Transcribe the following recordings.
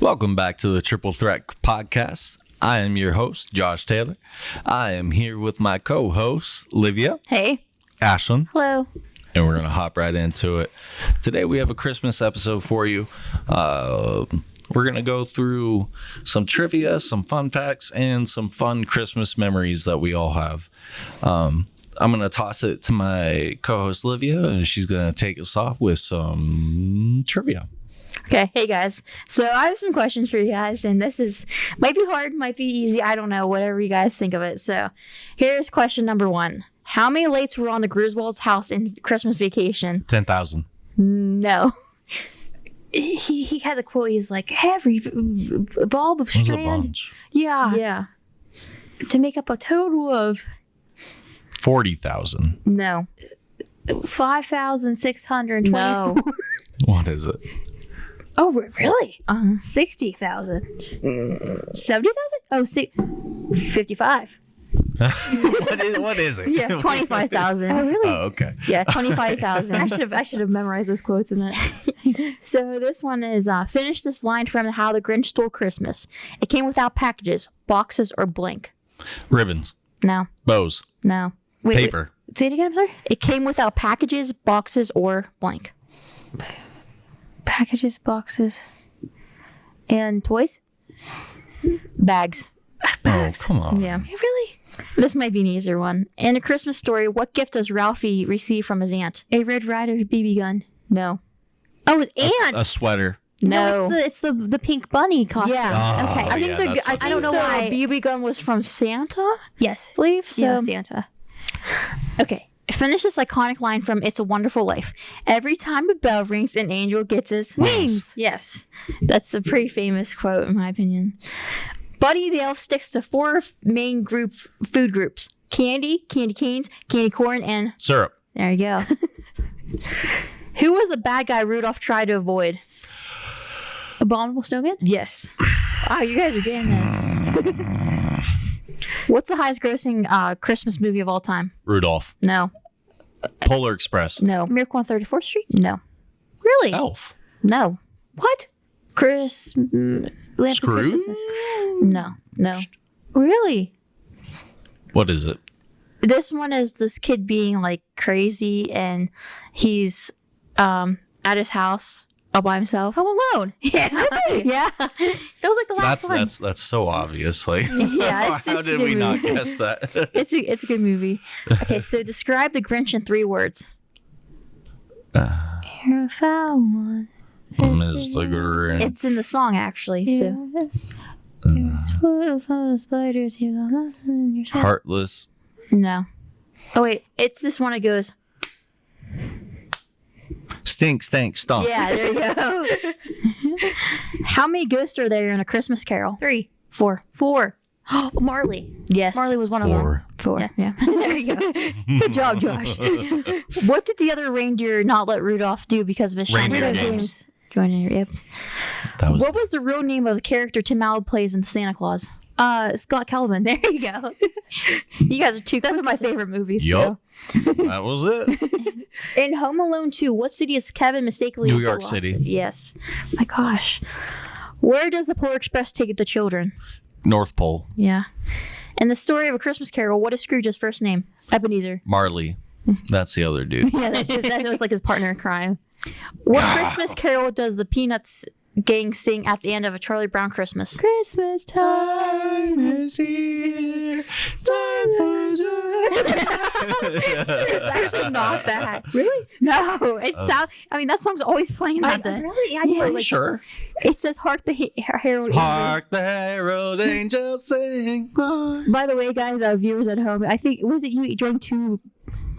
Welcome back to the Triple Threat Podcast. I am your host, Josh Taylor. I am here with my co-hosts, Livia. Hey. Ashlyn. Hello. And we're going to hop right into it. Today we have a Christmas episode for you. We're going to go through some trivia, some fun facts, and some fun Christmas memories that we all have. I'm going to toss it to my co-host, Livia, and she's going to take us off with some trivia. Okay, hey guys. So I have some questions for you guys, and this might be hard, might be easy. I don't know, whatever you guys think of it. So here's question number 1. How many lights were on the Griswold's house in Christmas Vacation? 10,000. No. He had a quote. He's like, every bulb of strand. Yeah. To make up a total of 40,000. No. 5,624. No. What is it? Oh, really? 60,000. 70,000? Oh, 55. What is it? Yeah, 25,000. Oh, really? Oh, okay. Yeah, 25,000. I should have memorized those quotes in that. So this one is, finish this line from How the Grinch Stole Christmas. It came without packages, boxes, or blank. Ribbons. No. Bows. No. Paper. Say it again, I'm sorry? It came without packages, boxes, or blank. Packages, boxes, and toys? Bags. Oh, come on. Yeah. Really? This might be an easier one. In A Christmas Story, what gift does Ralphie receive from his aunt? A Red Ryder BB gun. No. Oh, his aunt! A sweater. No. It's the pink bunny costume. Yeah. Oh, Okay. I think yeah, the that's I what don't it know is. why BB gun was from Santa, Yes. I believe. So Yeah, Santa. okay. Finish this iconic line from It's a Wonderful Life. Every time a bell rings, an angel gets his Wings. Yes. That's a pretty famous quote in my opinion. Buddy the Elf sticks to 4 main food groups. Candy, candy canes, candy corn, and Syrup. there you go. Who was the bad guy Rudolph tried to avoid? Abominable Snowman? Yes. Wow, you guys are getting this. What's the highest grossing Christmas movie of all time? Rudolph. No. Polar Express. No. Miracle on 34th Street? No. Really? Elf. No. What? Lamp is Scrooge? Christmas. No. No. Really? What is it? This one is this kid being like crazy and he's at his house all by himself. Home Alone. Yeah. Yeah. That was like the last one. That's so obvious. Like, Yeah, how it's a did good we not movie. guess that? It's a good movie. Okay, so describe the Grinch in 3 words. You're a foul one. Mr. Grinch. It's in the song actually. So Spiders, you got nothing in your Heartless. no. Oh wait, it's this one that goes. Stink, stank, stunk. Yeah, there you go. How many ghosts are there in A Christmas Carol? 3. 4. 4. Oh, Marley. Yes. Marley was one of them. 4. 4. Yeah. There you go. Good job, Josh. What did the other reindeer not let Rudolph do because of his shiny Reindeer nose? games. Join yep. That was What was the real name of the character Tim Allen plays in Santa Claus? Scott Calvin. There you go. You guys are too. That's one of my favorite movies. Yup. So. That was it. In Home Alone 2, what city is Kevin mistakenly New in York Lost? City. Yes. My gosh. Where does the Polar Express take the children? North Pole. Yeah. In the story of A Christmas Carol, what is Scrooge's first name? Ebenezer. Marley. That's the other dude. Yeah, that was like his partner in crime. What Christmas Carol does the Peanuts gang sing at the end of A Charlie Brown Christmas? Christmas time. is here. It's time for It's actually not that. Really? No. It sounds. I mean, that song's always playing at the. Really? Yeah, Sure. It says "Hark the Herald." Angels." Hark the herald angels sing. By the way, guys, viewers at home, I think was it you drank 2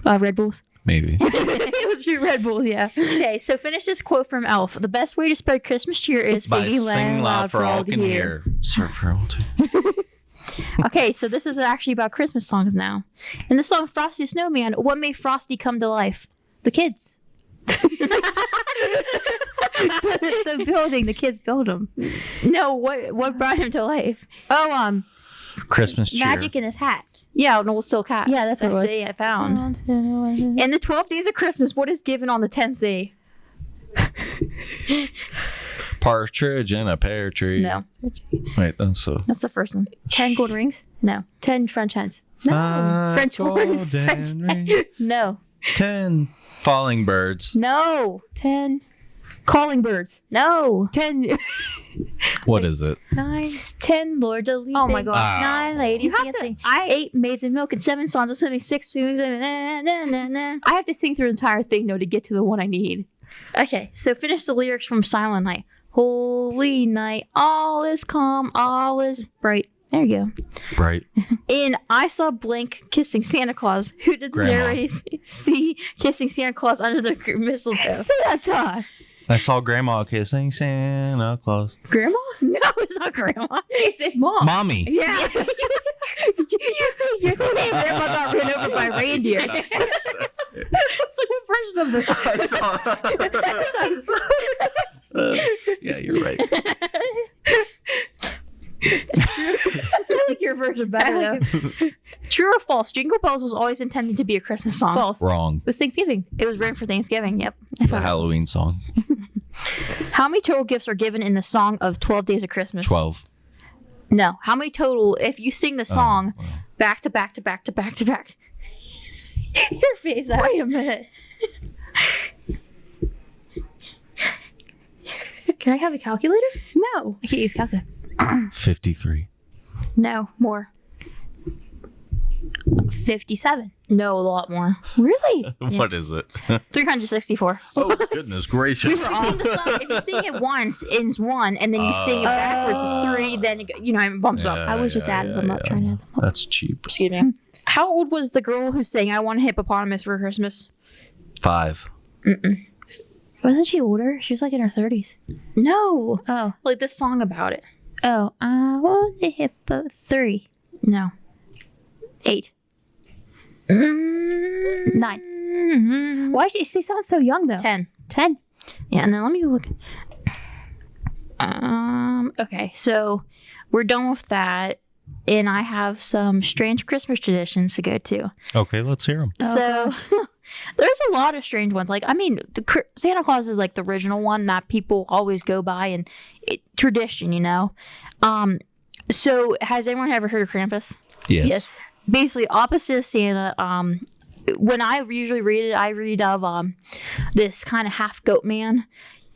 Red Bulls? Maybe. It was 2 Red Bulls, yeah. Okay, so finish this quote from Elf. The best way to spread Christmas cheer is By singing sing loud for all can hear. Sir Farrell too. Okay, so this is actually about Christmas songs now. In the song Frosty the Snowman, what made Frosty come to life? The kids. the building. The kids build them. No, what brought him to life? Oh, Christmas cheer. Magic in his hat. Yeah, an old silk hat. Yeah, that's what it was. They found. In In the 12 days of Christmas, what is given on the 10th day? Partridge in a pear tree. No. Wait, that's the first one. 10 golden rings? No. 10 French hens? No. French horns. French. No. 10 falling birds. No. 10 Calling birds. No. 10 What is it? 9 10 lords of leaping. Oh my God. 9 ladies You have to- dancing. 8 maids of milk and 7 swans of swimming. 6 spoons. I have to sing through the entire thing though to get to the one I need. Okay, so finish the lyrics from Silent Night. Holy night, all is calm, all is bright. There you go. Right. In I Saw Blink kissing Santa Claus, who did the Grandma. narrators see kissing Santa Claus under the mistletoe? Santa. I saw Grandma kissing Santa Claus. Grandma? No, it's not Grandma. It's mom. Mommy. Yeah. You're thinking Grandma got ran over by reindeer. It's like, what version of this? Yeah, you're right. I like your version better though. True or false? Jingle Bells was always intended to be a Christmas song. False. Wrong. It was Thanksgiving. It was written for Thanksgiving. Yep. The Halloween song. How many total gifts are given in the song of 12 Days of Christmas? 12. No. How many total? If you sing the song wow. back to back to back to back to back. Your face. Ash. Wait a minute. Can I have a calculator? No. I can't use calculator. 53. No. More. 57. No, a lot more. Really? What is it? 364. Oh, goodness gracious. If you sing it once, it's 1, and then you sing it backwards, it's 3, then it, it bumps up. I was just adding them up, trying to add them up. That's cheap. Excuse me. How old was the girl who sang "I Want a Hippopotamus for Christmas"? 5. Wasn't she older? She was like in her 30s. No. Oh. Like this song about it. Oh. I want a hippo. 3. No. 8. 9. Why? They sound so young though. 10. 10. Yeah, and then let me look. Okay, so we're done with that, and I have some strange Christmas traditions to go to. Okay, let's hear them. So there's a lot of strange ones. Like, I mean, Santa Claus is like the original one that people always go by, and tradition, So has anyone ever heard of Krampus? Yes. Basically, opposite of Santa. When I usually read it, I read of this kind of half goat man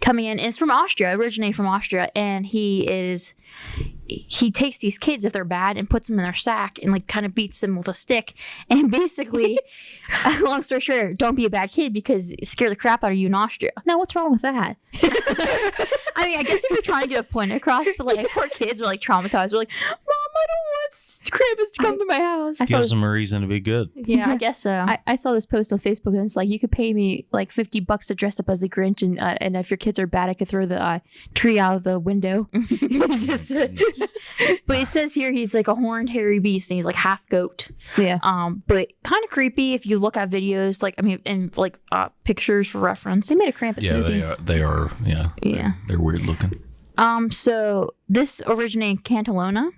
coming in. And it's from Austria, originated from Austria, and he takes these kids if they're bad and puts them in their sack and like kind of beats them with a stick. And basically, long story short, don't be a bad kid because it scared the crap out of you in Austria. Now, what's wrong with that? I mean, I guess if you're trying to get a point across, but like poor kids are like traumatized. They're like, Mom, I don't want Krampus to come to my house. Gives them a reason to be good. Yeah, I guess so. I saw this post on Facebook and it's like, you could pay me like $50 to dress up as the Grinch, and if your kids are bad, I could throw the tree out of the window. But it says here he's like a horned hairy beast and he's like half goat. Yeah. But kind of creepy if you look at videos, like, I mean, and like pictures for reference. They made a Krampus movie. They are. Yeah. Yeah. They're weird looking. So this originated in Cantalona.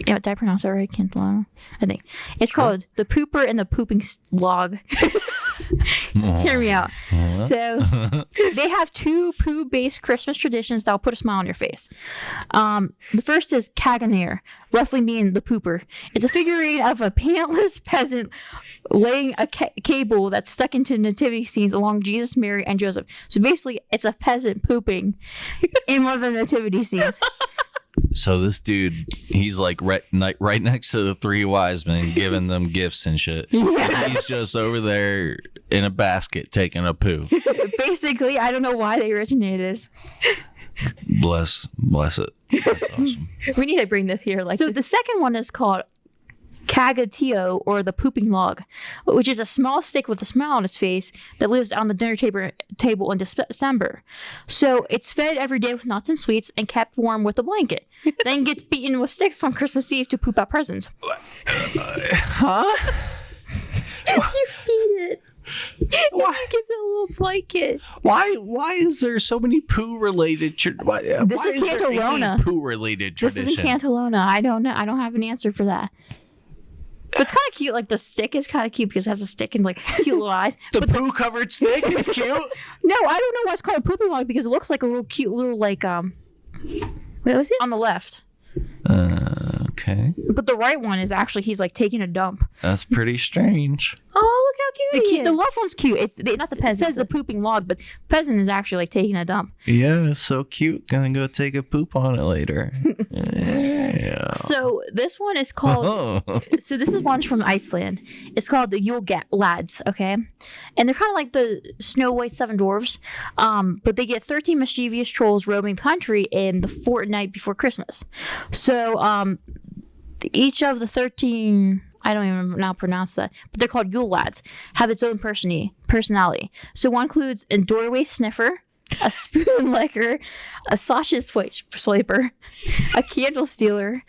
Yeah, did I pronounce that right? Cantalona, I think. It's called The Pooper and the Pooping Log. Hear me out. So they have 2 poo-based Christmas traditions that will put a smile on your face. The first is Kagoneer, roughly meaning the pooper. It's a figurine of a pantless peasant laying a cable that's stuck into nativity scenes along Jesus, Mary, and Joseph. So basically, it's a peasant pooping in one of the nativity scenes. So this dude, he's like right next to the 3 wise men, giving them gifts and shit. Yeah. And he's just over there in a basket taking a poo. Basically, I don't know why they originated this. Bless it. That's awesome. We need to bring this here. Like, So the second one is called Kagatio, or the pooping log, which is a small stick with a smile on its face that lives on the dinner table in December. So it's fed every day with nuts and sweets and kept warm with a blanket. Then gets beaten with sticks on Christmas Eve to poop out presents. Huh? you feed it. Why give it a little blanket? Why is there so many poo related? Why This is is Cantalona. Poo related This tradition? is in Cantalona. I don't know. I don't have an answer for that. But it's kind of cute. Like the stick is kind of cute because it has a stick and like cute little eyes. The poo-covered stick? It's cute? No, I don't know why it's called a pooping log because it looks like a little cute little like What was it? on the left. Okay. But the right one is actually he's like taking a dump. That's pretty strange. Oh, look how cute he is. The left one's cute. It's Not the it peasant, says a pooping log, but peasant is actually like taking a dump. Yeah, so cute. Gonna go take a poop on it later. Yeah. So this one is called. So this is one from Iceland. It's called the Yule Lads. Okay, and they're kind of like the Snow White Seven Dwarfs, but they get 13 mischievous trolls roaming the country in the fortnight before Christmas. So each of the 13. I don't even now pronounce that, but they're called Yule Lads, have its own personality. So one includes a doorway sniffer, a spoon licker, a sausage swiper, a candle stealer,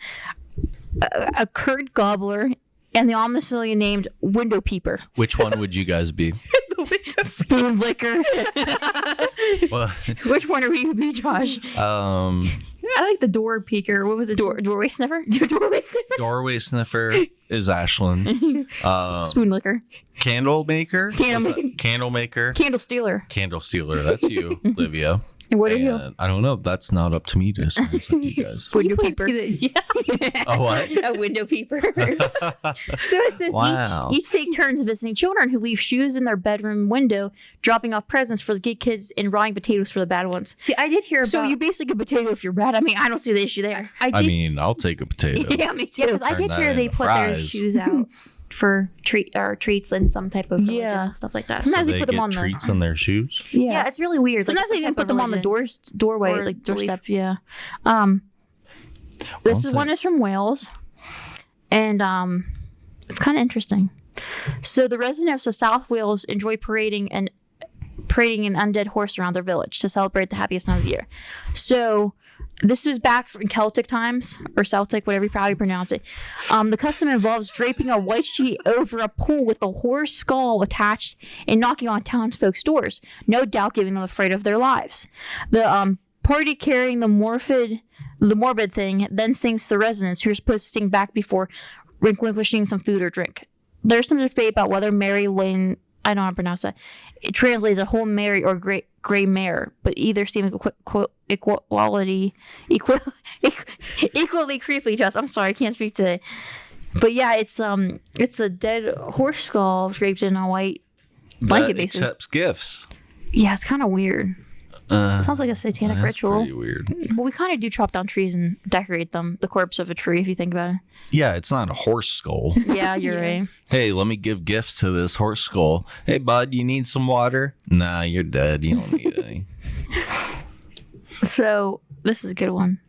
a curd gobbler, and the ominously named window peeper. Which one would you guys be? Spoon licker. Well, Which one are we be, Josh? I like the door peeker. What was it? Doorway sniffer? Doorway sniffer? doorway sniffer is Ashlyn. Spoon licker. Candle maker? Candle Candle maker. Candle stealer. Candle stealer. That's you, Livia. And what are you? And I don't know. That's not up to me to decide. It's up to you guys. Window Please peeper. be the- A what? A window peeper. So it says Wow. each take turns visiting children who leave shoes in their bedroom window, dropping off presents for the good kids and rotting potatoes for the bad ones. See, I did hear about. So you basically get a potato if you're bad. I mean, I don't see the issue there. I mean, I'll take a potato. Yeah, me too. Yeah, because I Turn did that hear they into put their fries. shoes out for treats and some type of religion Yeah. and stuff like that. Sometimes So they they put them get on treats the in their shoes. yeah, it's really weird. Sometimes it's they some even type put of them on the religion. doorway, Or like belief. doorstep. Yeah. Well, One is from Wales, and it's kind of interesting. So the residents of South Wales enjoy parading an undead horse around their village to celebrate the happiest time of the year. So this was back in Celtic times, or Celtic, whatever how you pronounce it. The custom involves draping a white sheet over a pole with a horse skull attached and knocking on townsfolk's doors, no doubt giving them a fright of their lives. The party carrying the morbid thing then sings to the residents, who are supposed to sing back before relinquishing some food or drink. There's some debate about whether Mary Lane, I don't know how to pronounce that, it translates a whole Mary or gray mare, but either seem equally creepy to us. I'm sorry, I can't speak today. But yeah, it's a dead horse skull draped in a white blanket, That basically. accepts gifts. Yeah, it's kind of weird. It sounds like a satanic That's ritual. pretty weird. Well, we kind of do chop down trees and decorate them, the corpse of a tree, if you think about it. Yeah, it's not a horse skull. Yeah, you're right. Hey, let me give gifts to this horse skull. Hey, bud, you need some water? Nah, you're dead. You don't need any. So this is a good one.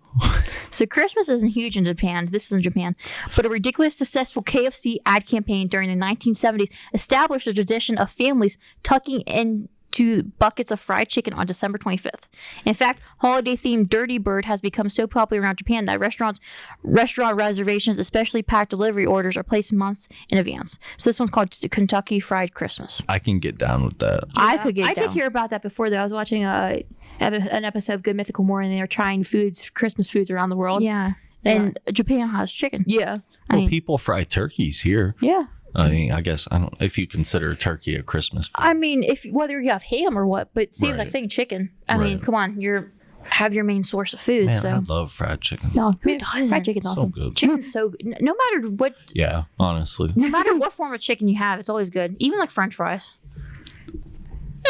So Christmas isn't huge in Japan. This is in Japan. But a ridiculous successful KFC ad campaign during the 1970s established a tradition of families tucking into buckets of fried chicken on December 25th. In fact, holiday-themed Dirty Bird has become so popular around Japan that restaurant reservations, especially packed delivery orders, are placed months in advance. So this one's called Kentucky Fried Christmas. I can get down with that. I could get I down. did hear about that before, though. I was watching an episode of Good Mythical More, and they were trying Christmas foods around the world. Yeah. And Japan has chicken. Yeah. Well, people fry turkeys here. Yeah. I mean, I guess I don't. If you consider turkey a Christmas food. I mean, if whether you have ham or what, but same Right. thing, chicken. I mean, Right. come on, have your main source of food. Man, so I love fried chicken. No, Who doesn't? fried chicken's So awesome. good. chicken's so good. No matter what, Yeah, honestly. no matter what form of chicken you have, it's always good. Even like French fries.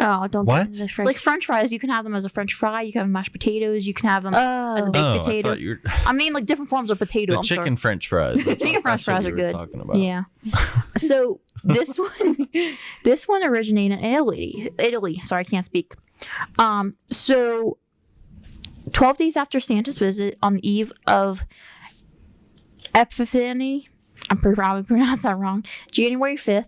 Oh, don't What? get into the French. Like French fries, you can have them as a French fry. You can have mashed potatoes. You can have them as a baked Oh, I potato. thought you were I mean, like different forms of potato. the I'm chicken sorry. French fries. Chicken French That's what fries you are were good. Talking about. Yeah. So this one originated in Italy. Sorry, I can't speak. So 12 days after Santa's visit, on the eve of Epiphany, I'm probably pronounced that wrong, January 5th,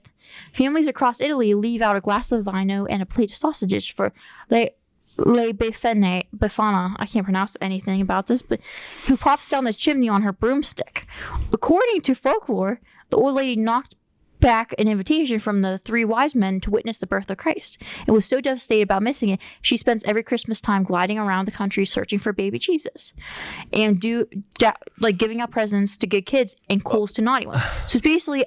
families across Italy leave out a glass of vino and a plate of sausages for Le Befana, I can't pronounce anything about this, but who pops down the chimney on her broomstick. According to folklore, the old lady knocked back an invitation from the three wise men to witness the birth of Christ, and was so devastated about missing it, she spends every Christmas time gliding around the country searching for baby Jesus, and giving out presents to good kids and coals to naughty ones. So it's basically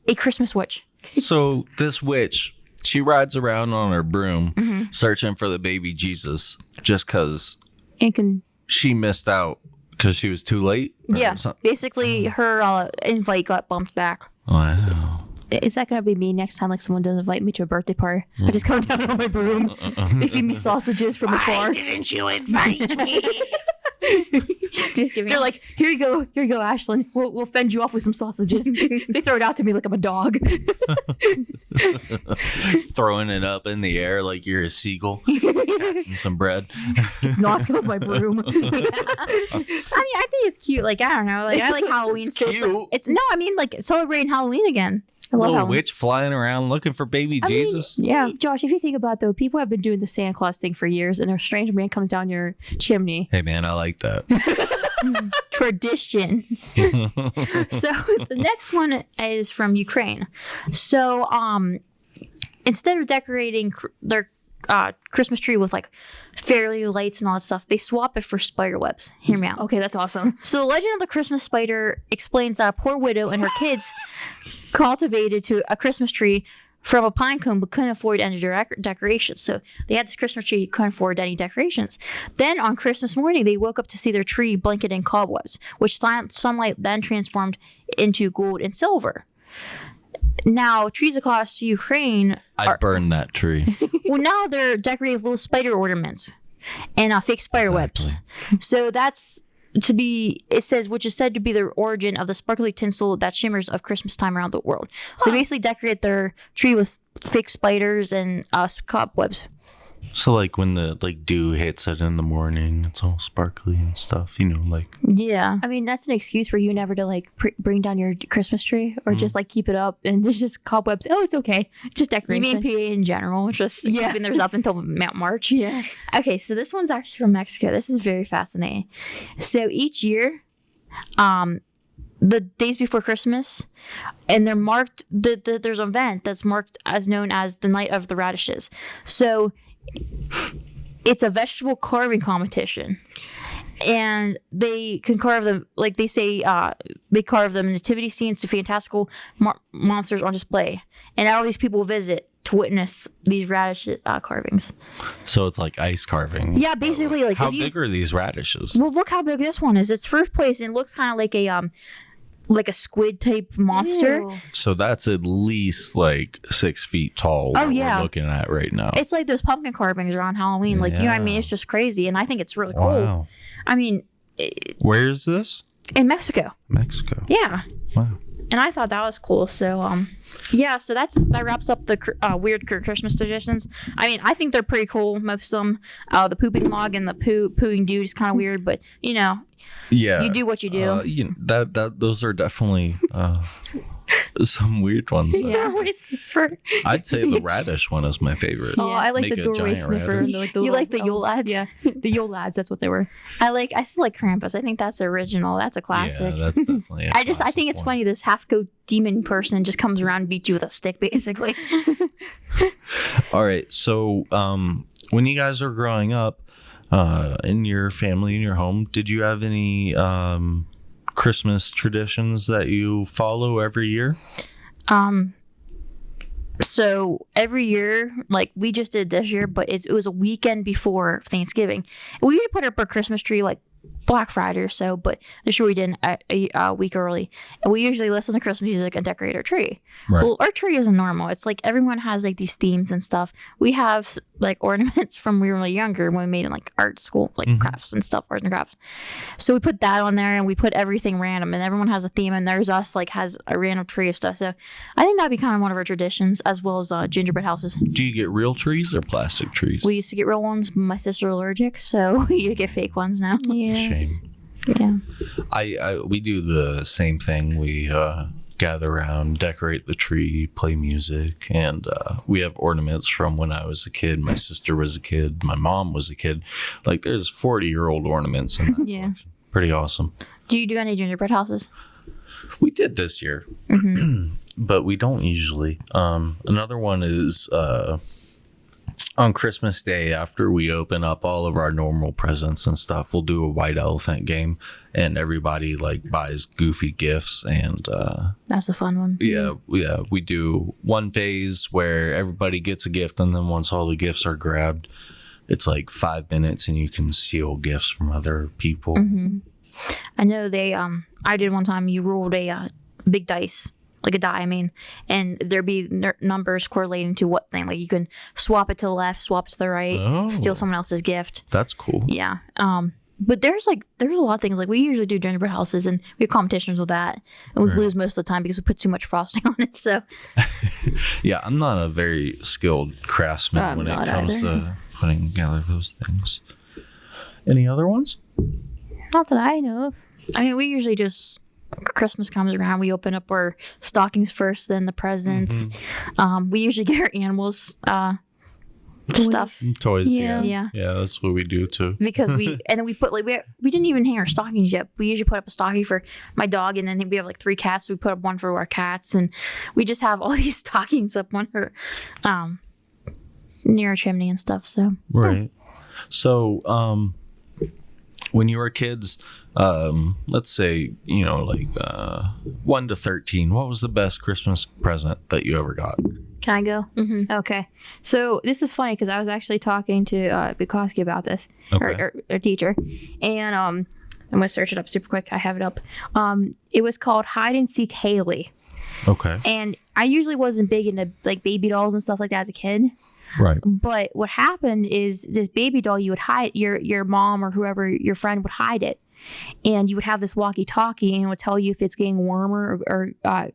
a Christmas witch. So this witch, she rides around on her broom searching for the baby Jesus just because she missed out because she was too late? Yeah. Basically, her invite got bumped back. Wow. Is that going to be me next time, like someone does invite me to a birthday party? I just come down on my broom. They feed me sausages from afar. Why didn't you invite me? Just give me. They're like, here you go, Ashlyn. We'll fend you off with some sausages. They throw it out to me like I'm a dog. Throwing it up in the air like you're a seagull. Catching some bread. It's knocked off my broom. I mean, I think it's cute. Like, I don't know. Like, I like Halloween. It's cute. Like celebrating Halloween again. I love Little Halloween. witch flying around looking for baby Jesus. Yeah, Josh, if you think about it, though, people have been doing the Santa Claus thing for years, and a strange man comes down your chimney. Hey man, I like that. Tradition. So the next one is from Ukraine. So instead of decorating their Christmas tree with like fairy lights and all that stuff, they swap it for spider webs. Hear me out. Okay, that's awesome. So the legend of the Christmas spider explains that a poor widow and her kids cultivated to a Christmas tree from a pine cone but couldn't afford any decorations. So they had this Christmas tree, couldn't afford any decorations. Then on Christmas morning, they woke up to see their tree blanketed in cobwebs, which sunlight then transformed into gold and silver. Now, trees across Ukraine I'd burn that tree. well, now they're decorated with little spider ornaments and fake spider webs. So that's it says, which is said to be the origin of the sparkly tinsel that shimmers of Christmas time around the world. So they basically decorate their tree with fake spiders and cobwebs. So like when the dew hits it in the morning, it's all sparkly and stuff, like. Yeah. I mean, that's an excuse for you never to bring down your Christmas tree or just keep it up and there's just cobwebs. Oh, it's okay. Just decoration. You mean PA in general, just keeping theirs up until March. Yeah. Okay, so this one's actually from Mexico. This is very fascinating. So each year, the days before Christmas, and they're marked. There's an event that's marked as known as the Night of the Radishes. So it's a vegetable carving competition, and they can carve them like they say. They carve them nativity scenes to fantastical monsters on display, and all these people visit to witness these radish carvings. So it's like ice carving. Yeah, basically. Like, how big are these radishes? Well, look how big this one is. It's first place and it looks kind of like a squid type monster. Ew. So that's at least 6 feet tall. Oh, yeah. We're looking at right now. It's like those pumpkin carvings around Halloween. Like, you know what I mean? It's just crazy. And I think it's really cool. Wow. I mean, Where is this? in Mexico. Mexico. Yeah. Wow. And I thought that was cool. So, yeah, so that wraps up the weird Christmas traditions. I mean, I think they're pretty cool, most of them. The pooping log and the pooing dude is kind of weird, but, Yeah. you do what you do. Those are definitely some weird ones. Doorway sniffer. I'd say the radish one is my favorite. Oh, I like Make the a doorway giant sniffer. radish. And You like the Yule lads? Yeah, the Yule lads. That's what they were. I still like Krampus. I think that's original. That's a classic. Yeah, that's definitely. I think it's funny. This half-goat demon person just comes around and beats you with a stick, basically. All right. So, when you guys are growing up, in your family, in your home, did you have any Christmas traditions that you follow every year? So every year, like we just did this year, but it was a weekend before Thanksgiving. We usually put up our Christmas tree like Black Friday or so, but this year we did a week early. And we usually listen to Christmas music and decorate our tree. Right. Well, our tree isn't normal. It's like everyone has like these themes and stuff. We have like ornaments from when we were really younger when we made in like art school, like crafts and stuff, art and crafts. So we put that on there and we put everything random and everyone has a theme and there's us has a random tree of stuff. So I think that'd be kind of one of our traditions as well as gingerbread houses. Do you get real trees or plastic trees? We used to get real ones. My sister's allergic, so we get fake ones now. It's a shame. Yeah. We do the same thing. We gather around, decorate the tree, play music, and we have ornaments from when I was a kid. My sister was a kid. My mom was a kid. Like there's 40-year-old ornaments in that collection. Pretty awesome. Do you do any gingerbread houses? We did this year, but we don't usually. Another one is on Christmas Day, after we open up all of our normal presents and stuff, we'll do a white elephant game, and everybody like buys goofy gifts. And that's a fun one. Yeah, we do one phase where everybody gets a gift, and then once all the gifts are grabbed, it's like 5 minutes, and you can steal gifts from other people. Mm-hmm. I know they. I did one time. You rolled a big dice. Like a die, I mean, and there'd be numbers correlating to what thing. Like you can swap it to the left, swap it to the right, steal someone else's gift. That's cool. Yeah. But there's a lot of things. Like we usually do gingerbread houses, and we have competitions with that, and we lose most of the time because we put too much frosting on it. So. Yeah, I'm not a very skilled craftsman when it comes to putting together those things. Any other ones? Not that I know of. I mean, we usually just. Christmas comes around, we open up our stockings first, then the presents. Mm-hmm. We usually get our animals stuff, toys. Yeah, that's what we do too. Because we put like we didn't even hang our stockings yet. We usually put up a stocking for my dog, and then we have like 3 cats, so we put up one for our cats, and we just have all these stockings up on her near our chimney and stuff. So right. So when you were kids, let's say, 1 to 13, what was the best Christmas present that you ever got? Can I go? Mm-hmm. Okay. So this is funny because I was actually talking to Bukowski about this, or teacher, and I'm going to search it up super quick. I have it up. It was called Hide and Seek Haley. Okay. And I usually wasn't big into like baby dolls and stuff like that as a kid. Right. But what happened is this baby doll, you would hide, your mom or whoever, your friend would hide it. And you would have this walkie-talkie, and it would tell you if it's getting warmer or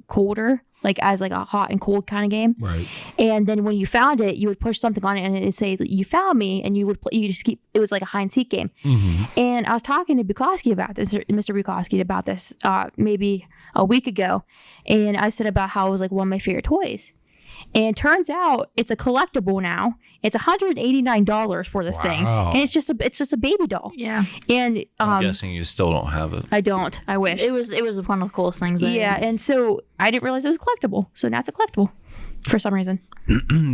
colder, like as like a hot and cold kind of game. Right. And then when you found it, you would push something on it, and it would say, "You found me," and you would you just keep. It was like a hide and seek game. Mm-hmm. And I was talking to Bukowski about this, Mr. Bukowski about this, maybe a week ago, and I said about how it was like one of my favorite toys. And turns out it's a collectible now. It's $189 for this thing, and it's just a baby doll. Yeah. And I'm guessing you still don't have it. I don't. I wish it was one of the coolest things. Yeah, and so I didn't realize it was collectible. So now it's a collectible for some reason.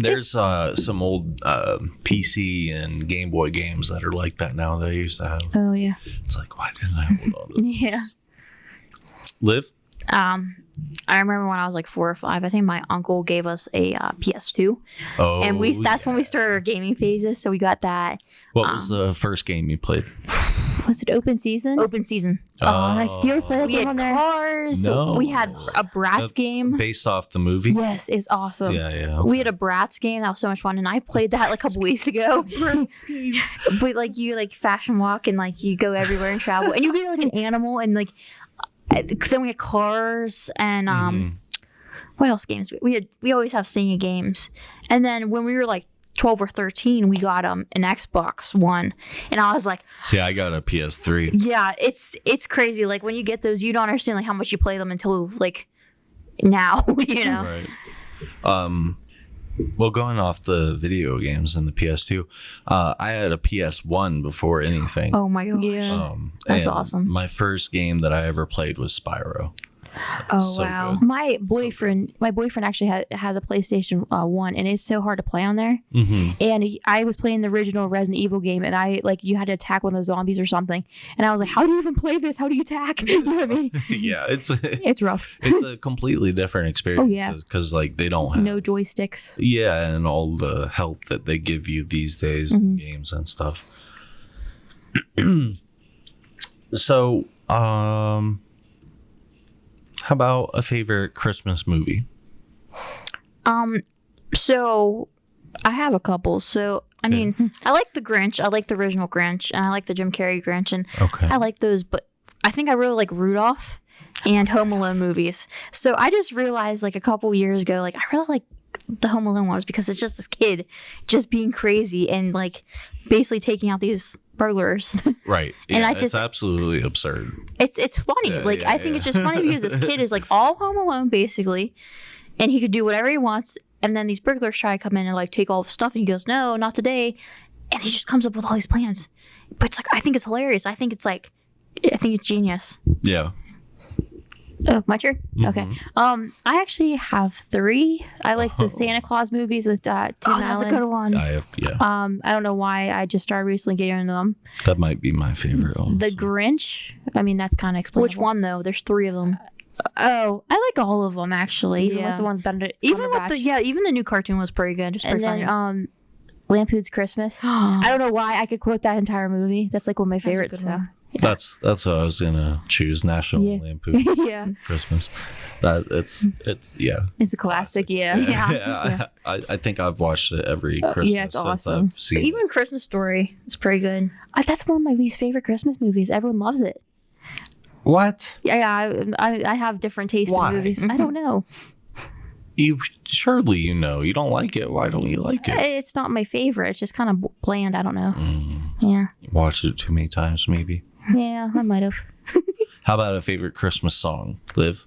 There's some old PC and Game Boy games that are like that now that I used to have. Oh yeah. It's like, why didn't I hold on to this? Yeah. Liv? I remember when I was like 4 or 5, I think my uncle gave us a PS2. Oh, and that's when we started our gaming phases, so we got that. What was the first game you played? Was it Open Season? Open Season. Oh, do you ever play that game on there? Cars. No. We had a Bratz game. Based off the movie? Yes, it's awesome. Yeah. Okay. We had a Bratz game. That was so much fun, and I played that like a couple weeks ago. Bratz game. But like you like fashion walk, and like you go everywhere and travel, and you be like an animal, and like then we had Cars, and what else games? We always have singing games. And then when we were like 12 or 13, we got an Xbox One, and I was like, see, I got a PS3. Yeah, it's crazy. Like when you get those, you don't understand like how much you play them until like now, Right. Well, going off the video games and the PS2, I had a PS1 before anything. Oh my gosh. Yeah. That's awesome. My first game that I ever played was Spyro. Oh so wow! Good. My boyfriend actually has a PlayStation 1, and it's so hard to play on there. Mm-hmm. And I was playing the original Resident Evil game, and you had to attack one of the zombies or something. And I was like, "How do you even play this? How do you attack?" You know what I mean? Yeah, it's rough. It's a completely different experience. Oh yeah, because like they don't have no joysticks. Yeah, and all the help that they give you these days in games and stuff. So, how about a favorite Christmas movie? So I have a couple. So I mean, I like the Grinch. I like the original Grinch, and I like the Jim Carrey Grinch, and I like those. But I think I really like Rudolph and Home Alone movies. So I just realized like a couple years ago, like I really like the Home Alone ones because it's just this kid just being crazy and like basically taking out these burglars. Right. And yeah, it's absolutely absurd. It's funny. I think it's just funny because this kid is like all Home Alone basically, and he could do whatever he wants. And then these burglars try to come in and like take all the stuff, and he goes, "No, not today." And he just comes up with all these plans. But it's like I think it's hilarious. I think it's genius. Yeah. Oh, my turn. Okay. Mhm. I actually have 3. I like the Santa Claus movies with Tim Allen. That's a good one. I have, yeah. I don't know why I just started recently getting into them. That might be my favorite. The honestly. Grinch. I mean, that's kind of explainable. Which one though? There's 3 of them. Oh, I like all of them actually. Even Yeah. with the ones better. Even with even the new cartoon was pretty good. It's and pretty then funny. Lampoon's Christmas. I don't know why I could quote that entire movie. That's like one of my favorites. good one. That's what I was gonna choose. National Yeah. Lampoon Yeah, Christmas. That it's yeah. it's a classic. Yeah. I think I've watched it every Christmas yeah, it's since awesome. I've seen Even Christmas Story is pretty good. That's one of my least favorite Christmas movies. Everyone loves it. it. What? Yeah, I have different taste Why? in movies. I don't know. You surely you know you don't like it. Why don't you like it? It's not my favorite. It's just kind of bland. I don't know. Mm, Yeah. watched it too many times, maybe. Yeah, I might have. How about a favorite Christmas song, Liv?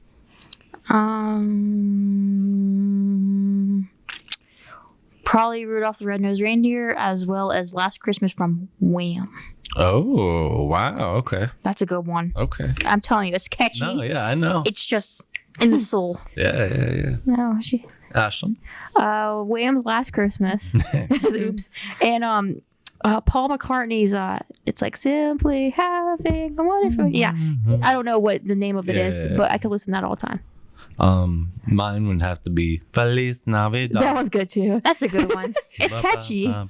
Probably Rudolph the Red-Nosed Reindeer, as well as Last Christmas from Wham. Oh wow, okay, That's a good one. okay. I'm telling you, it's catchy. No, yeah, I know. It's just in the soul. Yeah. No, she. Ashlyn. Wham's Last Christmas. Oops. And Paul McCartney's it's like simply having a wonderful. Yeah, I don't know what the name of it is, Yeah. but I could listen to that all the time. Mine would have to be Feliz Navidad. That one's good too. That's a good one. It's catchy. Yeah.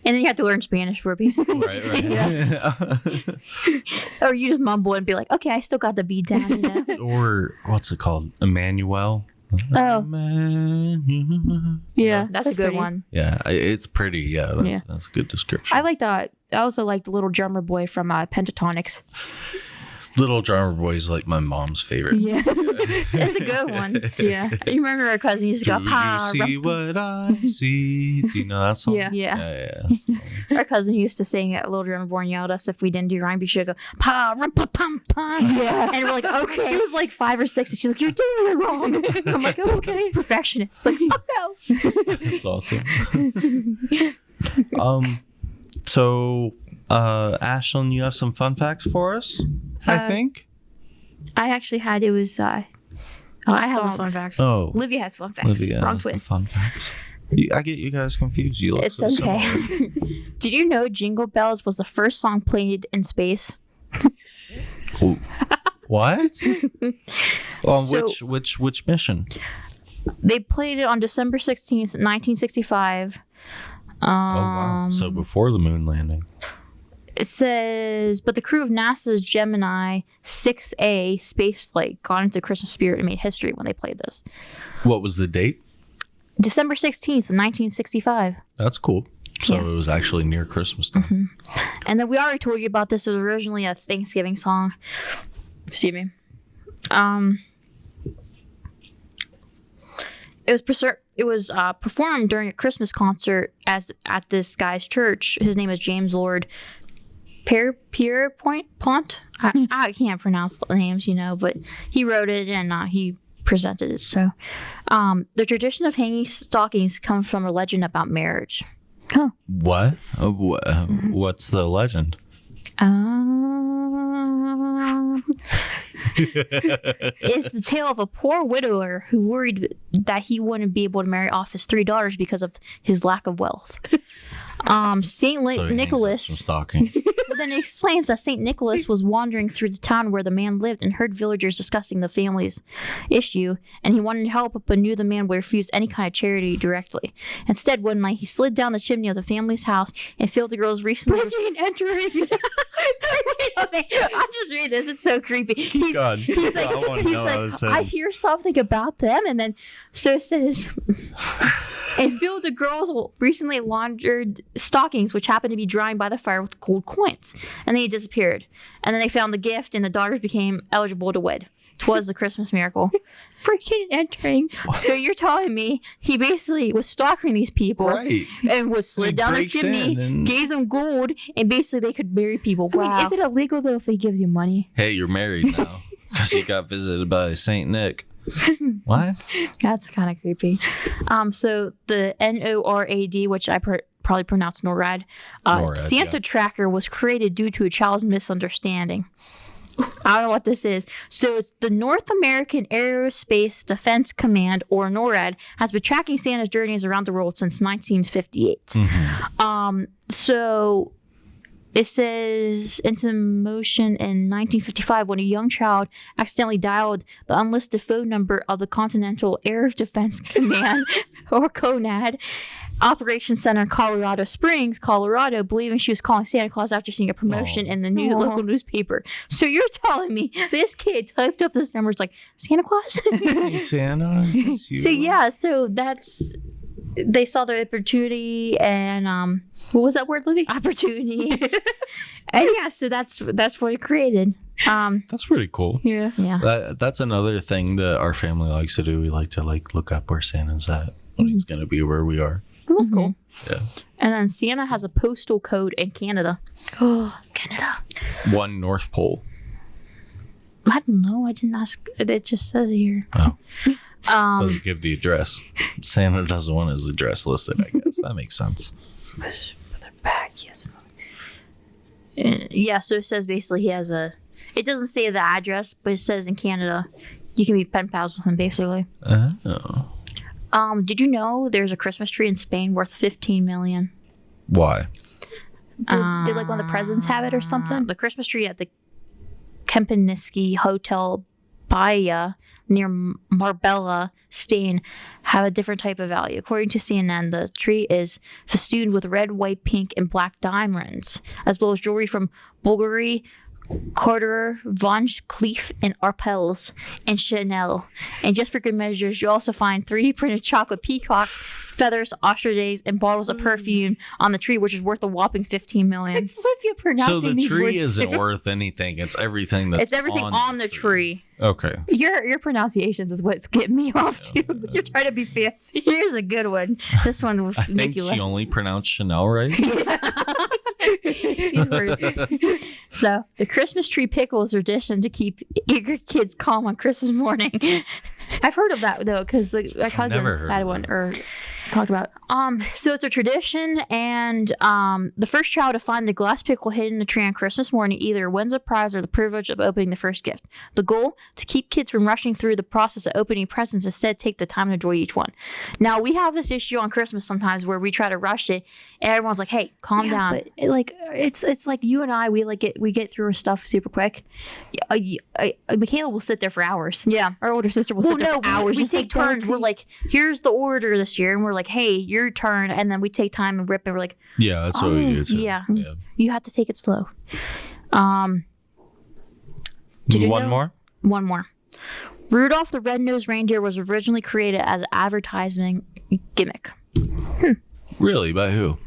And then you have to learn Spanish for a piece. Right. Or you just mumble and be like, okay, I still got the beat down. You know? Or what's it called? Emmanuel. Oh, Emmanuel. yeah, That's a good pretty. one. Yeah, it's pretty. Yeah, Yeah. that's a good description. I like that. I also like the little drummer boy from Pentatonics. Little Drummer Boy is like my mom's favorite. Yeah, It's a good one. yeah, You remember our cousin used to Do go, pa, you see what I see? Do you know that song? Yeah. Yeah. Yeah. Our cousin used to sing at Little Drummer Boy and yelled at us if we didn't do rhyme. She'd go, pa, rum, pa, pum, pum. Yeah. And we're like, okay. She was like 5 or 6, and she's like, "You're doing it wrong." I'm like, "Oh, okay." Perfectionist. Like, oh no. That's awesome. So Ashlyn, you have some fun facts for us, I think. I actually had it was. I have Songs. fun facts. Oh, Olivia has fun facts. Olivia Wrong has the twin. fun facts. I get you guys confused. You look It's so okay. similar. Did you know Jingle Bells was the first song played in space? What? On So- which mission? They played it on December 16th, 1965. Oh wow! So before the moon landing. It says, but the crew of NASA's Gemini 6A spaceflight got into Christmas spirit and made history when they played this. What was the date? December 16th, 1965. That's cool. So Yeah. it was actually near Christmas time. And then we already told you about this. It was originally a Thanksgiving song. Excuse me. It was performed during a Christmas concert at this guy's church. His name is James Lord Pierpont. I can't pronounce the names, but he wrote it and he presented it. So, the tradition of hanging stockings comes from a legend about marriage. What? What's the legend? It's the tale of a poor widower who worried that he wouldn't be able to marry off his 3 daughters because of his lack of wealth. Saint So he hangs up Nicholas. some stocking. But then it explains that St. Nicholas was wandering through the town where the man lived and heard villagers discussing the family's issue, and he wanted help but knew the man would refuse any kind of charity directly. Instead, one night he slid down the chimney of the family's house and filled the girls recently. Breaking and entering. Okay, I'll just read this. It's so creepy. God. He's like, I wanna know how this I ends. hear something about them, and then so it says, and filled the girls' recently laundered stockings, which happened to be drying by the fire with gold coins, and then he disappeared. And then they found the gift, and the daughters became eligible to wed. 'Twas the Christmas miracle. Breaking and entering. So you're telling me he basically was stalking these people, Right. and was slid He down the breaks chimney, in and- gave them gold, and basically they could marry people. I mean, Wow. is it illegal though if they give you money? Hey, you're married now because you got visited by Saint Nick. What? That's kind of creepy. So the NORAD, which I probably pronounced NORAD, NORAD, Santa yeah. tracker was created due to a child's misunderstanding. I don't know what this is. So it's the North American Aerospace Defense Command, or NORAD, has been tracking Santa's journeys around the world since 1958. Mm-hmm. So it says into motion in 1955 when a young child accidentally dialed the unlisted phone number of the Continental Air Defense Command, or CONAD, Operations Center in Colorado Springs, Colorado, believing she was calling Santa Claus after seeing a promotion in the new local newspaper. So you're telling me this kid typed up this number, it's like, Santa Claus? Hey, Santa. So yeah, so that's... They saw the opportunity and what was that word, Livy? Opportunity. And yeah, so that's what it created. That's pretty cool. Yeah. That's another thing that our family likes to do. We like to look up where Santa's at when he's gonna be where we are. That's cool. Yeah. And then Santa has a postal code in Canada. Oh, Canada. One North Pole. I don't know. I didn't ask. It just says here. Oh. Doesn't give the address. Santa doesn't want his address listed, I guess. That makes sense. They're back, yes. Yeah, so it says basically he has a... It doesn't say the address, but it says in Canada you can be pen pals with him, basically. Oh. Did you know there's a Christmas tree in Spain worth $15 million? Why? Did like one of the presidents have it or something? The Christmas tree at the Kempinski Hotel Bahia near Marbella, Spain, have a different type of value. According to CNN, the tree is festooned with red, white, pink, and black diamonds, as well as jewelry from Bulgari, Cartier, Von Cleef, and Arpels, and Chanel. And just for good measures, you also find 3D printed chocolate peacocks, feathers, ostriches, and bottles of perfume on the tree, which is worth a whopping $15 million. It's Olivia pronouncing So the these tree words isn't too. worth anything. It's everything that's It's everything on the tree. Okay. Your pronunciations is what's getting me off too. You're trying to be fancy. Here's a good one. This one will I think make you she laugh. only pronounced Chanel right. These words. So the Christmas tree pickles are dished to keep eager kids calm on Christmas morning. I've heard of that though, because my never cousins heard had of one that. or talked about. So it's a tradition, and the first child to find the glass pickle hidden in the tree on Christmas morning either wins a prize or the privilege of opening the first gift. The goal, to keep kids from rushing through the process of opening presents, instead take the time to enjoy each one. Now we have this issue on Christmas sometimes where we try to rush it, and everyone's like, "Hey, calm down." But it's like you and I, we get through our stuff super quick. Michaela will sit there for hours. Yeah. Our older sister will Well, sit there no, for hours. we just take like, "Dad, turns. We're please." like, here's the order this year, and we're like, hey, your turn, and then we take time and rip it. We're like, Yeah, that's what we do too. yeah. Yeah. you have to take it slow. Did you One know- more? One more. Rudolph the Red-Nosed Reindeer was originally created as an advertising gimmick. Really? By who?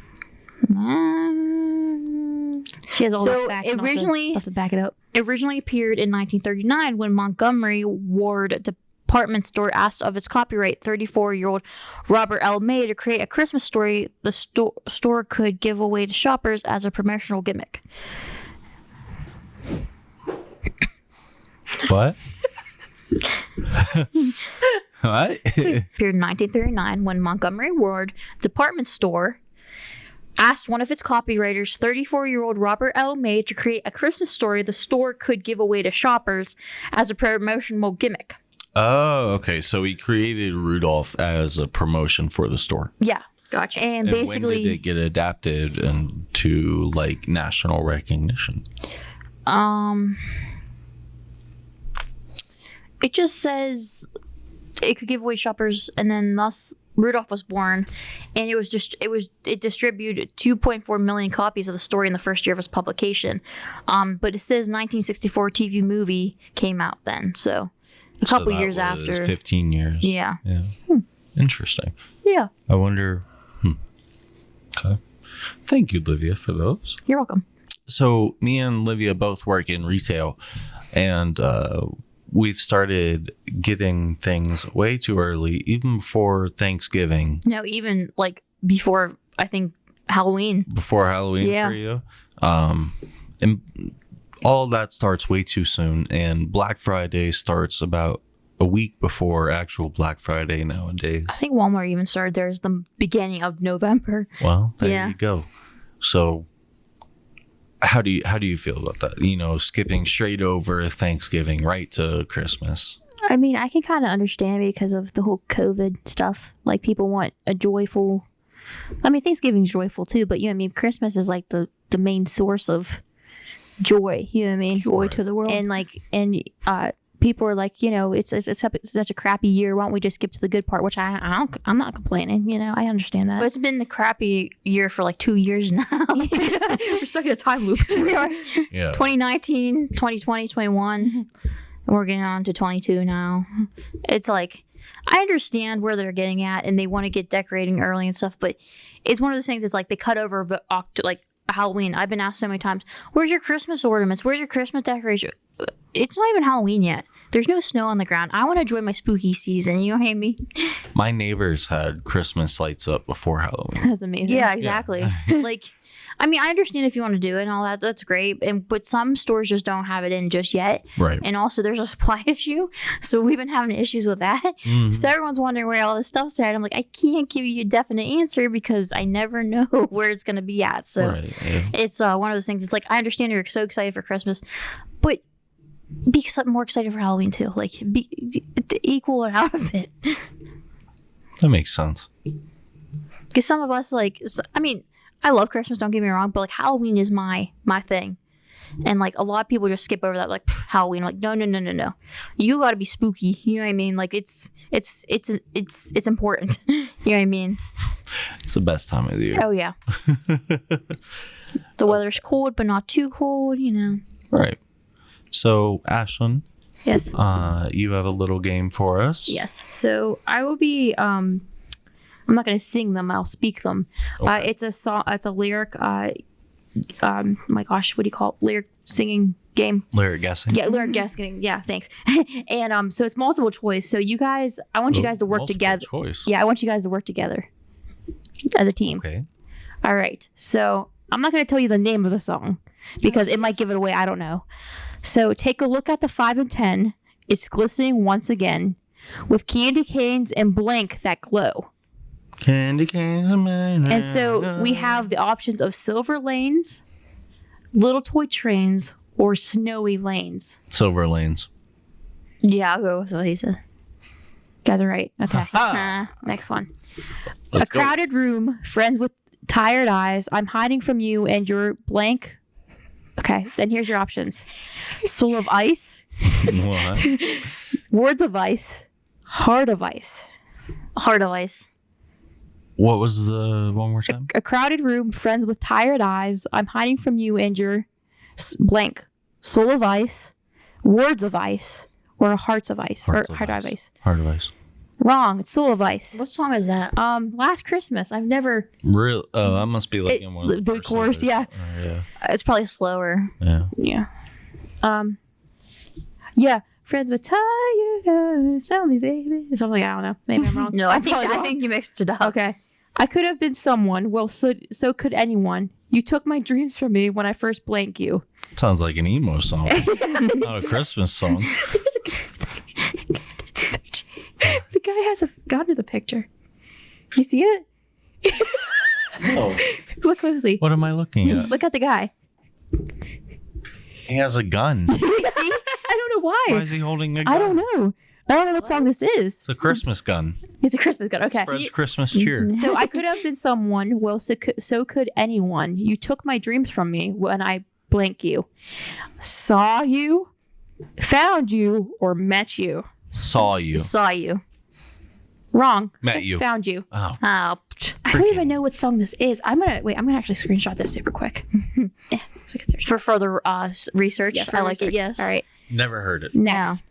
She has all So the facts and all the originally- stuff to back it up. It originally appeared in 1939 when Montgomery Ward department store asked of its copyright 34-year-old Robert L. May to create a Christmas story the store could give away to shoppers as a promotional gimmick. What? What? Appeared in 1939 when Montgomery Ward department store asked one of its copywriters, 34-year-old Robert L. May, to create a Christmas story the store could give away to shoppers as a promotional gimmick. Oh, okay. So he created Rudolph as a promotion for the store. Yeah. Gotcha. And And basically, when did it get adapted into like national recognition? it just says it could give away shoppers, and then thus Rudolph was born, and it distributed 2.4 million copies of the story in the first year of its publication. But it says 1964 TV movie came out then, so a couple So that years was after. 15 years. Yeah. Yeah. Interesting. Yeah. I wonder. Okay. Thank you, Livia, for those. You're welcome. So me and Livia both work in retail, and we've started getting things way too early, even before Thanksgiving, No, even like before, I think, Halloween. before Halloween Yeah. for you. And all that starts way too soon, and Black Friday starts about a week before actual Black Friday nowadays. I think Walmart even started theirs the beginning of November. Well, there Yeah. you go. So How do you feel about that? You know, skipping straight over Thanksgiving right to Christmas. I mean, I can kind of understand because of the whole COVID stuff. Like, people want a joyful. I mean, Thanksgiving's joyful too, but Christmas is like the main source of joy. You know what I mean? Joy to the world. And people are like, it's such a crappy year. Why don't we just skip to the good part? Which I'm not complaining. I understand that. But it's been the crappy year for like 2 years now. We're stuck in a time loop. We are. Yeah. 2019, 2020, 21. We're getting on to 22 now. It's like, I understand where they're getting at and they want to get decorating early and stuff, but it's one of those things. It's like they cut over Halloween. I've been asked so many times, where's your Christmas ornaments? Where's your Christmas decoration? It's not even Halloween yet. There's no snow on the ground. I want to enjoy my spooky season. You know what I mean? My neighbors had Christmas lights up before Halloween. That's amazing. Yeah, exactly. Like, I mean, I understand if you want to do it and all that. That's great. But some stores just don't have it in just yet. Right. And also, there's a supply issue. So we've been having issues with that. Mhm. So everyone's wondering where all this stuff's at. I'm like, I can't give you a definite answer because I never know where it's going to be at. So Right, yeah. it's one of those things. It's like, I understand you're so excited for Christmas, but be more excited for Halloween too. Like, equal it out of it. That makes sense. Because some of us, I love Christmas, don't get me wrong, but like Halloween is my thing. And like a lot of people just skip over that, like Halloween. Like, no. You gotta be spooky. You know what I mean? Like it's important. You know what I mean? It's the best time of the year. Oh yeah. The weather's cold, but not too cold, Right. So, Ashlyn, Yes. you have a little game for us. Yes. So I will be. I'm not going to sing them. I'll speak them. Okay. It's a song. It's a lyric. My gosh, what do you call it? Lyric singing game? Lyric guessing. Yeah, lyric guessing. Yeah, thanks. And so it's multiple choice. So you guys, I want you guys to work Multiple together. Choice. Yeah, I want you guys to work together as a team. Okay. All right. So I'm not going to tell you the name of the song because it might give it away. I don't know. So take a look at the 5 and 10. It's glistening once again with candy canes and blank that glow. Candy canes And so we have the options of silver lanes, little toy trains, or snowy lanes. Silver lanes. Yeah, I'll go with what he said. Guys are right. Okay. Ha-ha. Next one. Let's A go. crowded room, friends with tired eyes. I'm hiding from you and your blank. Okay, then here's your options. Soul of ice, What? words of ice, heart of ice. Heart of Ice. What was the one more time? A crowded room, friends with tired eyes. I'm hiding from you and your blank. Soul of ice, words of ice, or hearts of ice, Hearts or of heart of ice. ice. Heart of ice. Wrong. It's soul of ice. What song is that? Last Christmas. I've never. Real? Oh, that must be like It- in one of the first chorus, ones. yeah. Yeah. It's probably slower. Yeah. Yeah. Yeah. Friends with tired eyes. Tell me, baby. Something. I don't know. Maybe I'm wrong. No, I probably wrong. think you mixed it up. Okay. I could have been someone. Well, so could anyone. You took my dreams from me when I first blank you. Sounds like an emo song, not a Christmas song. The guy has a gun in the picture. You see it? Oh, Look closely. what am I looking at? Look at the guy. He has a gun. See? I don't know Why why. is he holding a gun? I don't know. I don't know what song this is. It's a Christmas gun. It's a Christmas gun. Okay. Spreads Christmas cheer. So I could have been someone. Well, so could anyone. You took my dreams from me when I blank you. Saw you, found you, or met you. Saw you. Saw you. Wrong. Met you. Found you. Oh, Oh, I don't even know what song this is. I'm gonna actually screenshot this super quick. Yeah, so I can search. for further research. Yeah, for I like research. it. Yes. All right. never heard it. Next.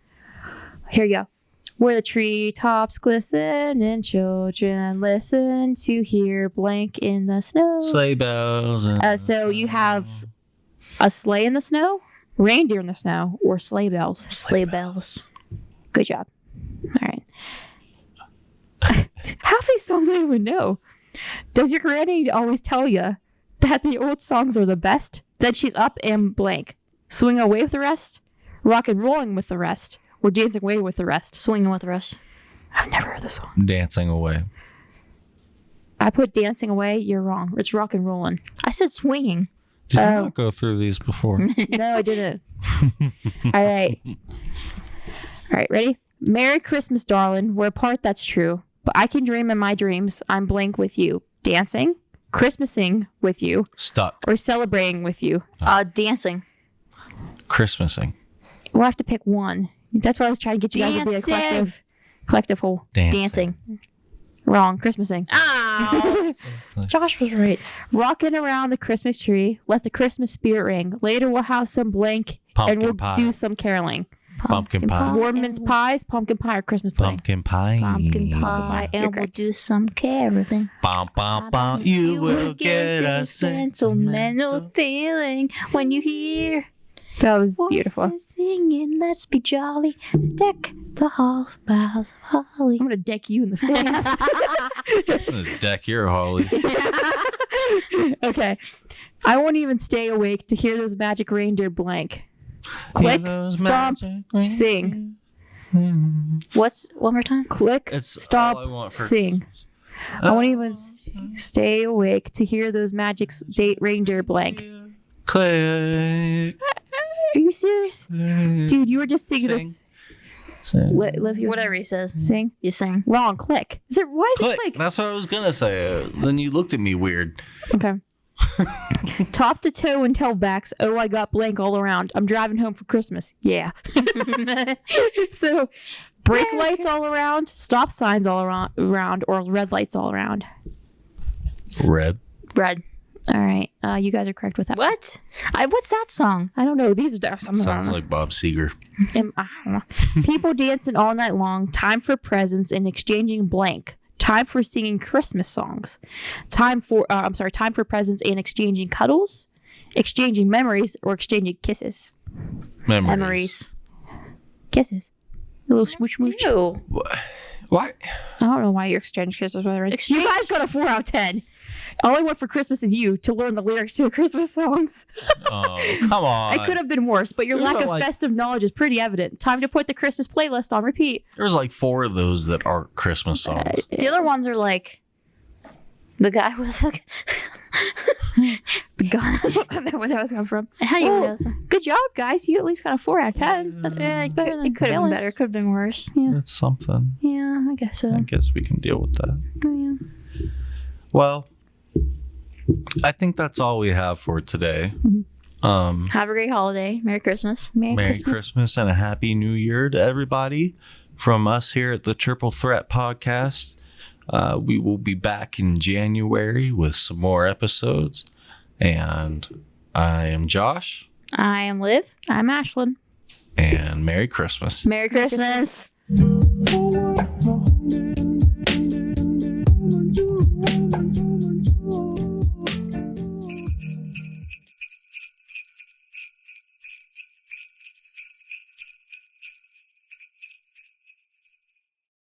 Here you go. Where the treetops glisten and children listen to hear blank in the snow. Sleigh bells. And So you have a sleigh in the snow, reindeer in the snow, or sleigh bells. Sleigh bells. Good job. All right. Half these songs I don't even know. Does your granny always tell you that the old songs are the best? Then she's up and blank. Swing away with the rest, rock and rolling with the rest, or dancing away with the rest. Swinging with the rest. I've never heard this song. dancing away. I put dancing away. You're wrong. It's rock and rolling. I said swinging. Did you not go through these before? No, I didn't. All right. All right, ready? Merry Christmas, darling. We're apart, that's true. But I can dream in my dreams. I'm blank with you. Dancing, Christmasing with you, Stuck. or celebrating with you. Dancing. Christmasing. We'll have to pick one. That's what I was trying to get you guys to be a collective whole. Dancing. Wrong. Christmasing. Oh. Josh was right. Rocking around the Christmas tree. Let the Christmas spirit ring. Later we'll have some blank Pumpkin and we'll pie. do some caroling. Pumpkin pie. Warm mince pies, pumpkin pie, or Christmas pudding. Pumpkin pie. Pumpkin pie. You're And we'll correct. do some caroling. Bum, bum, bum. You will get a sentimental feeling when you hear That was beautiful. voices singing. Let's be jolly. Deck the halls, boughs of holly. I'm gonna deck you in the face. Deck your Holly. Okay. I won't even stay awake to hear those magic reindeer blank. Click, stop, sing. What's one more time? Click, It's stop, all I want for sing. Christmas. I won't even stay awake to hear those magic date reindeer blank. Click. Are you serious? Dude, you were just singing this. Liv, you Whatever he says. sing. You sing. Wrong. Click. Is it why is Click. it click? That's what I was gonna say. Then you looked at me weird. Okay. Top to toe and tailbacks. Oh, I got blank all around. I'm driving home for Christmas. Yeah. So, brake lights all around, stop signs all around, or red lights all around. Red. Red. All right. You guys are correct with that. What? What's that song? I don't know. These are some. Sounds like Bob Seger. I don't know. People dancing all night long. Time for presents and exchanging blank. Time for singing Christmas songs. Time for presents and exchanging cuddles, exchanging memories, or exchanging kisses. Memories. Kisses. A little smooch smooch. Ew. Why? I don't know why you're exchanging kisses with her. You guys got a 4 out of 10. All I want for Christmas is you to learn the lyrics to Christmas songs. Oh, come on. I could have been worse, but your There's lack of like- festive knowledge is pretty evident. Time to put the Christmas playlist on repeat. There's like 4 of those that aren't Christmas songs. The other ones are like the guy with the God, I don't know where that was coming from. how do you Well, know this? Good job, guys. You at least got a 4 out of 10. That's It better than could have failing. been better. Could have been worse. It's something. Yeah, I guess so. I guess we can deal with that. Yeah. Well, I think that's all we have for today. Have a great holiday. Merry Christmas. Merry Christmas and a Happy New Year to everybody from us here at the Triple Threat Podcast. We will be back in January with some more episodes. And I am Josh. I am Liv. I'm Ashlyn. And Merry Christmas. Merry Christmas. Christmas.